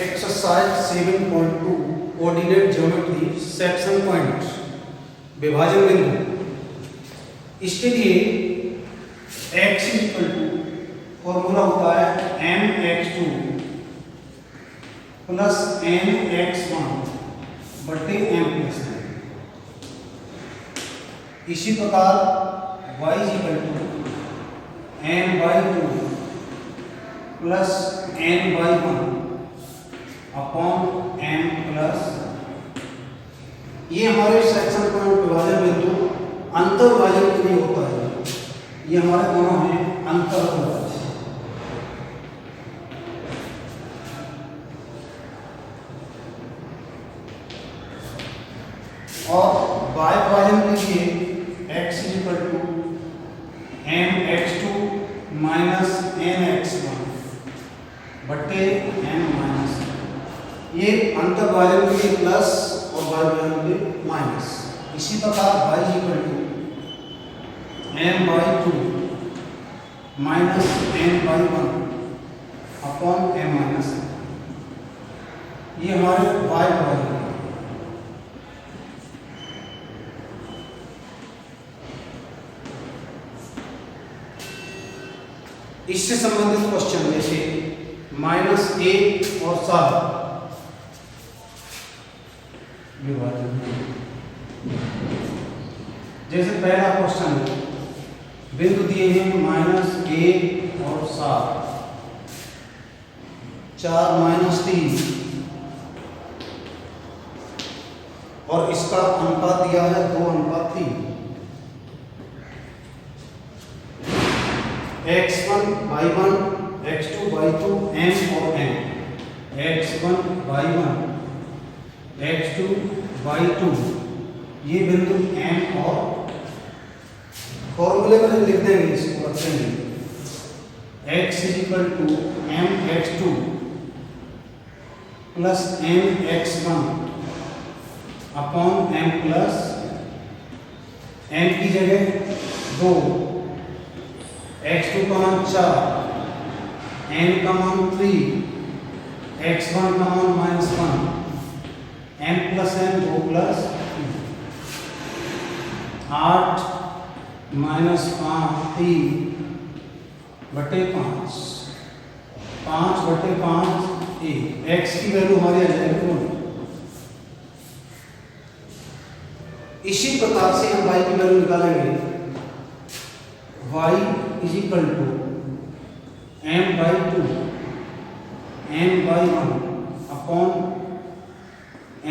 Exercise 7.2 coordinate geometry section point विभाजन बिंदु। इसके लिए x इक्वल टू फॉर्मूला होता है mx2 प्लस mx1 बटे m प्लस n। इसी प्रकार y equal to m/2 plus n/1 upon m plus, ये हमारे सेक्शन पॉइंट विभाजन बिंदु अंतर विभाजन के लिए होता है। ये हमारे दोनों हैं अंतर विभाजन। और y विभाजन के लिए x equal to mx2 minus nx1 बटे m माइनस, ये अंतर विभाजन के लिए प्लस और y विभाजन के लिए माइनस। इसी प्रकार y equal to m/2 minus n/1 upon m minus, ये हमारे y विभाजन है। इससे संबंधित क्वेश्चन जैसे -1 और 7 विभाजन। जैसे पहला क्वेश्चन बिंदु दिए हैं -1 और 7, 4 - 3 और इसका अनुपात दिया है 2:3। x1/1 x2/2 m और n, x1/1 x2/2 ये बिंदु m और फॉर्मूले में लिख देंगे, इसको रखेंगे x = mx2 plus mx1 upon m plus, m की जगह 2, x2 का मान 4, n का मान 3, x1 का मान -1, m प्लस n 2 प्लस 8 -5 3 बटे 5, 5 बटे 5 1। x की वैल्यू हमारी आ जाएगी 1। इसी प्रकार से हम y की वैल्यू निकालेंगे। y equal to m/2 m/1 upon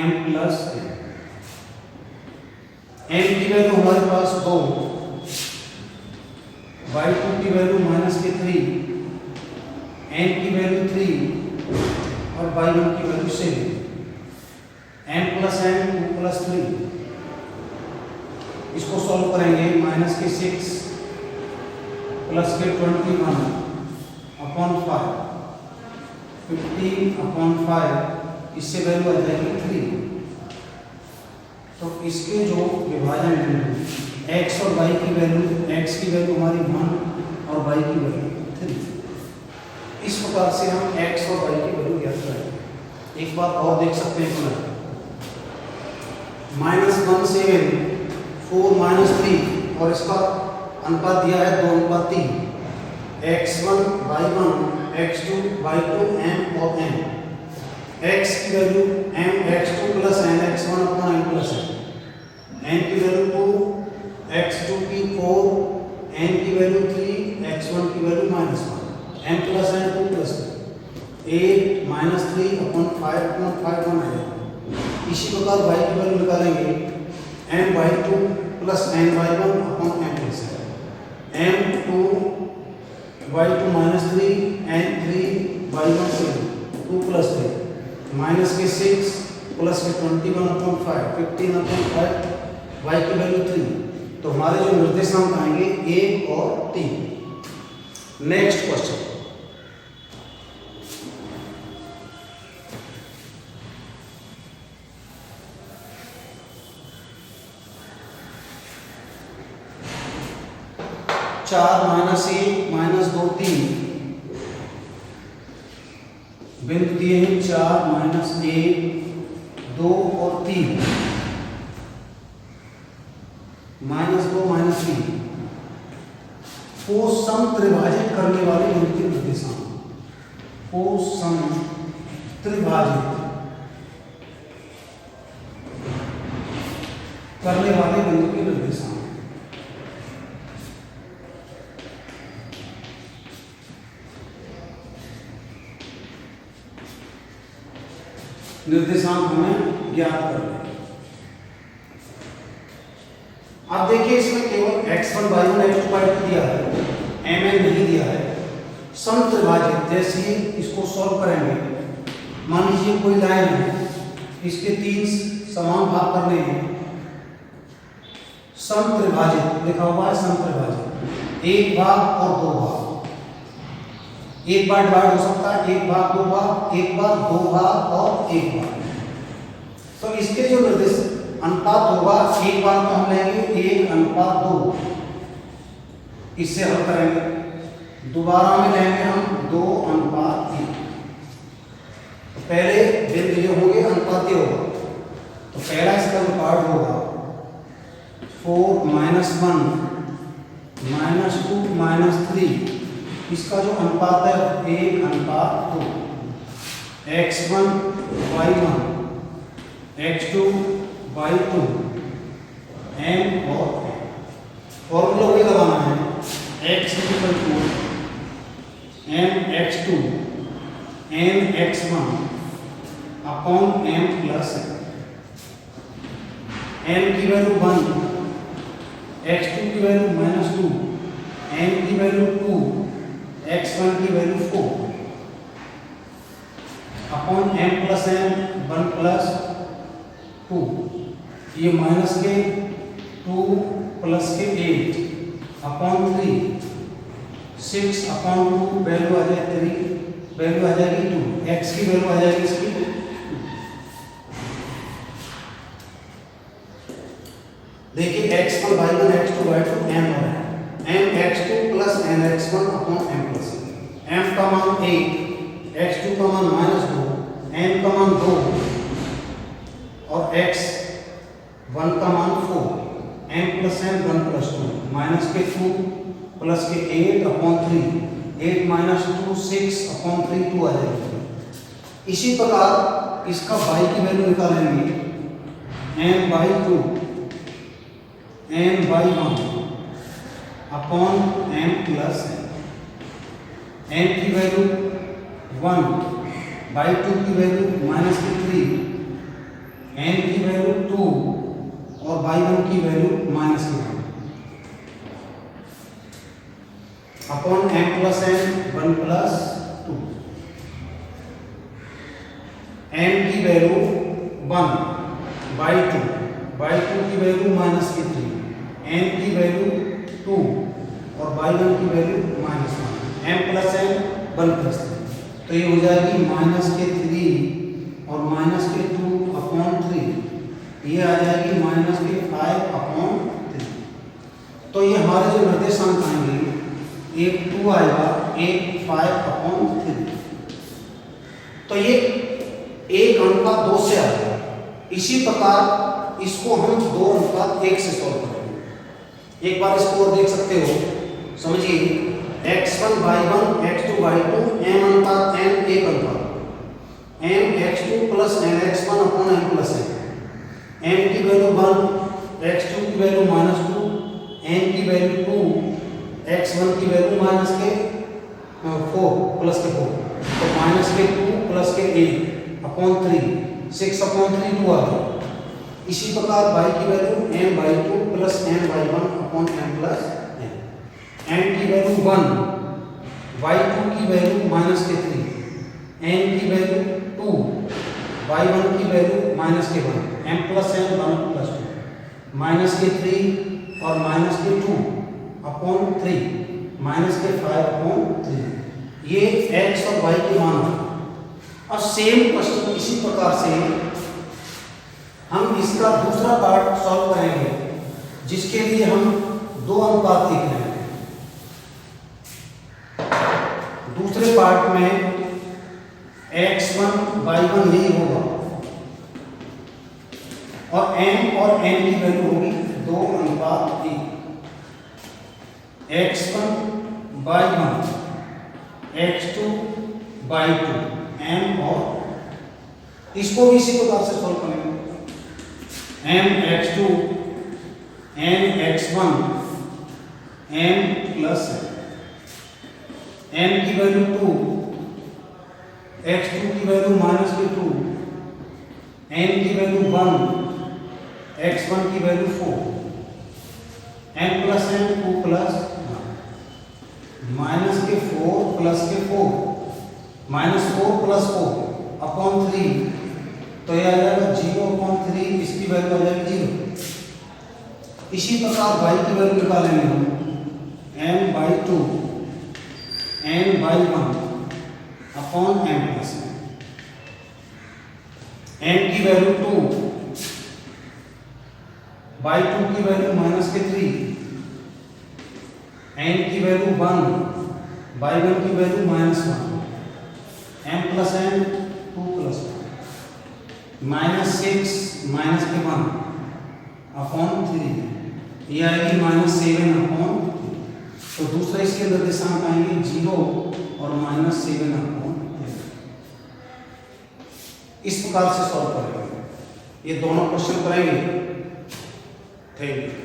m plus n। m की वैल्यू हमारे पास 2, y2 की वैल्यू -3, n की वैल्यू 3 और y1 की value 7, m plus n 2 plus 3। इसको सॉल्व करेंगे -6 प्लस के 21 अपॉन 5, 15 अपॉन 5, इससे वैल्यू आ जाएगी 3। तो इसके जो विभाजन बिंदु x और y की वैल्यू, x की वैल्यू हमारी 1 और y की वैल्यू 3। इस प्रकार से हम x और y की वैल्यू ज्ञात करेंगे। एक बात और देख सकते हैं, -1 7 4 -3 और इसका अनुपात दिया है 2:3, x1/1 x2/2 m और n। x की value mx2 plus nx1 upon m plus n की वैल्यू 2, x2 की 4, n की वैल्यू 3, x1 की value -1, m plus n 2 plus 8 -3 upon 5 upon 5 1 आएगा। इसी प्रकार y की वैल्यू निकालेंगे m/2 plus n/1 upon m plus m2 y2 -3 n3 y1 2 plus 3 -6 plus 21 upon 5 15 upon 5, y की वैल्यू 3। तो हमारे जो निर्देशांक आएंगे 1 और 3। नेक्स्ट क्वेश्चन, -1 -2 3 बिंदु दिए हैं 4, -1, 2 और 3, -2, -3 को समत्रिभाजित करने वाले बिंदु के निर्देशांक को समत्रिभाजित करने वाले बिंदु के निर्देशांक। निर्देशांक हमें ज्ञात करना है। अब देखिए इसमें केवल x1 y1 x2 y2 दिया है, mn नहीं दिया है। समत्रिभाजित जैसे ही इसको सॉल्व करेंगे, मान लीजिए कोई लाइन है, इसके 3 समान भाग करने हैं। समत्रिभाजित लिखा हुआ है, समत्रिभाजित 1 भाग और 2 भाग, एक बार डिवाइड हो सकता है 1 भाग 2 भाग, 1 बार 2 भाग और 1 भाग। तो इसके जो निर्देश अनुपात होगा, एक बार तो हम लेंगे 1:2, इससे हल करेंगे। दोबारा में लेंगे हम 2:1। पहले बिंदु जो होंगे अनुपाती होगा, तो पहला इसका अनुपात होगा 4 -1 -2 -3। इसका जो अनुपात है 1:2। x1 y1 x2 y2 m और फॉर्मूला वही लगाना है, x = mx2 mx1 upon m plus m की वैल्यू 1, x2 की वैल्यू -2, m की वैल्यू 2, x1 की value 4 upon m plus m 1 plus 2, ये माइनस के 2 प्लस के 8 अपॉन 3, 6 अपॉन 2 वैल्यू आ जाए 3, वैल्यू आ जाएगी 2, x की वैल्यू आ जाएगी इसकी 2। देखिए x1 y1 x2 y2 m हो रहा है, m x2 plus n x1 upon m plus m का मान 1, x2 का मान -2, n का मान 2 और x1 का मान 4, m plus n 1 plus 2, minus के 2 प्लस के 8 अपॉन 3, 8 माइनस 2 6 अपॉन 3 2 आ जाएगी। इसी प्रकार इसका y की वैल्यू निकालेंगे, m/2 m/1 upon m plus m की वैल्यू 1/2 की वैल्यू -3, n की वैल्यू 2 और y1 की value -1 upon m plus n 1 plus 2। m की वैल्यू 1/2 की वैल्यू -3, n की वैल्यू 2 और y1 की value -1, m plus n 1 plus 3, तो ये हो जाएगी -3 और -2 अपॉन 3, ये आ जाएगी -5 अपॉन 3। तो ये हमारे जो निर्देशांक आएंगे, एक 2 आएगा, एक 5 अपॉन 3। तो ये 1:2 से आएगा। इसी प्रकार इसको हम 2:1 से सॉल्व करेंगे। एक बार इसको और देख सकते हो, समझिए x1 y1 x2 y2 m/n 1:, m x2 plus n x1 upon m plus n, m की वैल्यू 1, x2 की वैल्यू -2, n की वैल्यू 2, x1 की वैल्यू -4 प्लस के 4, तो -2 प्लस के 8 अपॉन 3, 6 अपॉन 3 2 आ गया। इसी प्रकार y की value m/2 plus m/1 upon m plus n, m की वैल्यू 1, y2 की वैल्यू -3, n की वैल्यू 2, y1 की value -1, m plus n 1 plus 2, -3 और -2 अपॉन 3, -5 अपॉन 3, ये x और y के मान है। अब सेम क्वेश्चन इसी प्रकार से हम इसका दूसरा पार्ट सॉल्व करेंगे, जिसके लिए हम 2 अनुपात लिख रहे हैं। दूसरे पार्ट में x1/1 यही होगा और m और n की वैल्यू होगी 2:1। x1/1 x2/2 m और इसको भी इसी प्रकार से सॉल्व करेंगे। m x2 n x1 m plus n की वैल्यू 2 x2 की वैल्यू -2 n की वैल्यू 1 x1 की value 4 m plus n 2 plus minus के 4 प्लस के 4 -4 प्लस 4 अपॉन 3 तो यह आ जाएगा 0/3 इसकी वैल्यू आ जाएगी 0। इसी प्रकार y की वैल्यू निकालेंगे हम m/2 n/1 upon m plus n की वैल्यू 2 by 2 की वैल्यू -3 n की वैल्यू 1 by 1 की value -1 m plus n 2 plus -6 minus के 1 अपॉन 3 ये आएगी -7/3। तो दूसरा इसके अंदर निर्देशांक आएंगे 0 और -7/3। इस प्रकार से सॉल्व करेंगे। ये दोनों क्वेश्चन करेंगे। Thank you.